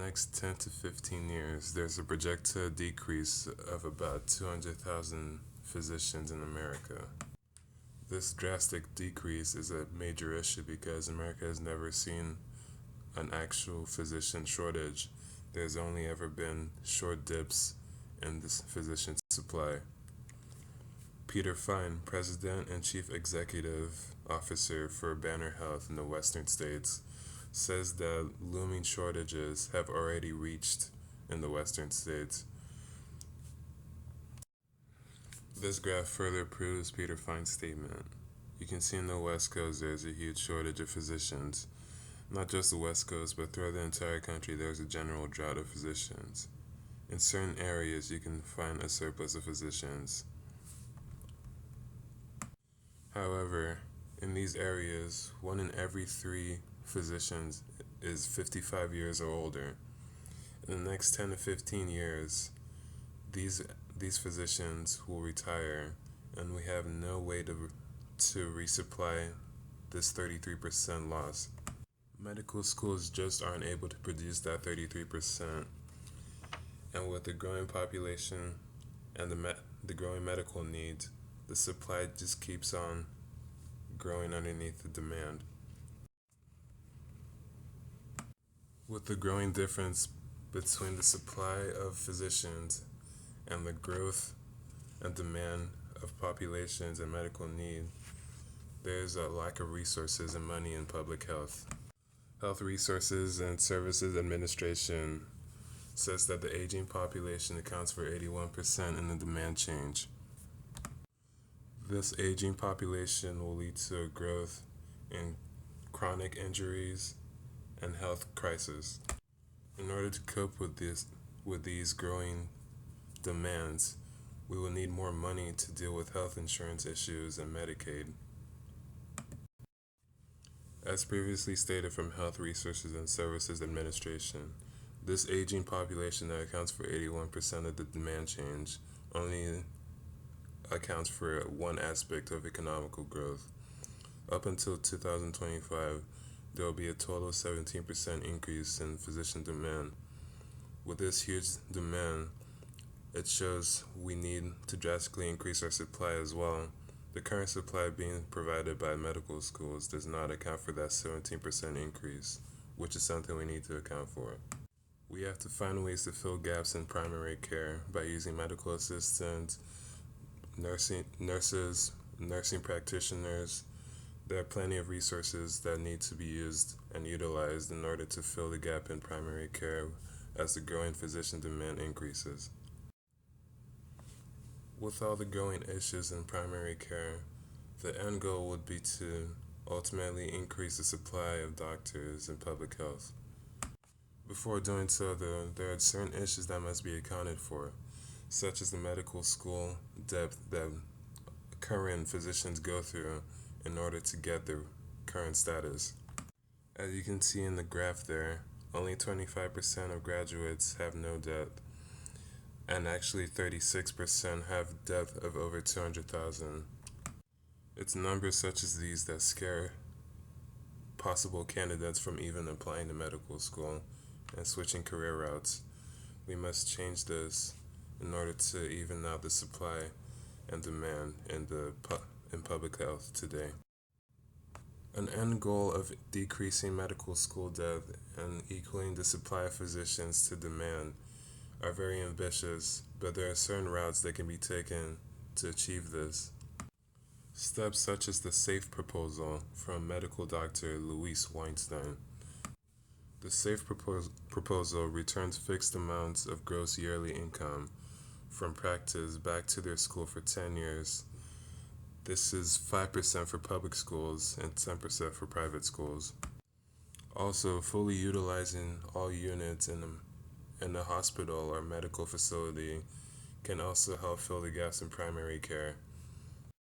next 10 to 15 years, there's a projected decrease of about 200,000 physicians in America. This drastic decrease is a major issue because America has never seen an actual physician shortage. There's only ever been short dips in this physician supply. Peter Fine, President and Chief Executive Officer for Banner Health in the Western States, says that looming shortages have already reached in the Western States. This graph further proves Peter Fine's statement. You can see in the West Coast there's a huge shortage of physicians. Not just the West Coast, but throughout the entire country there's a general drought of physicians. In certain areas you can find a surplus of physicians. However, in these areas, 1 in every 3 physicians is 55 years or older. In the next 10 to 15 years, these physicians will retire, and we have no way to resupply this 33% loss. Medical schools just aren't able to produce that 33%, and with the growing population and the growing medical needs, the supply just keeps on growing underneath the demand. With the growing difference between the supply of physicians and the growth and demand of populations and medical need, there's a lack of resources and money in public health. Health Resources and Services Administration says that the aging population accounts for 81% in the demand change. This aging population will lead to a growth in chronic injuries and health crises. In order to cope with these growing demands, we will need more money to deal with health insurance issues and Medicaid. As previously stated from Health Resources and Services Administration, this aging population that accounts for 81% of the demand change only accounts for one aspect of economical growth. Up until 2025, there will be a total of 17% increase in physician demand. With this huge demand, it shows we need to drastically increase our supply as well. The current supply being provided by medical schools does not account for that 17% increase, which is something we need to account for. We have to find ways to fill gaps in primary care by using medical assistants, nurses, nursing practitioners. There are plenty of resources that need to be used and utilized in order to fill the gap in primary care as the growing physician demand increases. With all the growing issues in primary care, the end goal would be to ultimately increase the supply of doctors in public health. Before doing so, though, there are certain issues that must be accounted for, such as the medical school debt that current physicians go through in order to get their current status. As you can see in the graph there, only 25% of graduates have no debt, and actually 36% have debt of over 200,000. It's numbers such as these that scare possible candidates from even applying to medical school and switching career routes. We must change this in order to even out the supply and demand in public health today. An end goal of decreasing medical school debt and equaling the supply of physicians to demand are very ambitious, but there are certain routes that can be taken to achieve this. Steps such as the SAFE proposal from medical doctor Louise Weinstein. The SAFE proposal returns fixed amounts of gross yearly income from practice back to their school for 10 years. This is 5% for public schools and 10% for private schools. Also, fully utilizing all units in a hospital or medical facility can also help fill the gaps in primary care.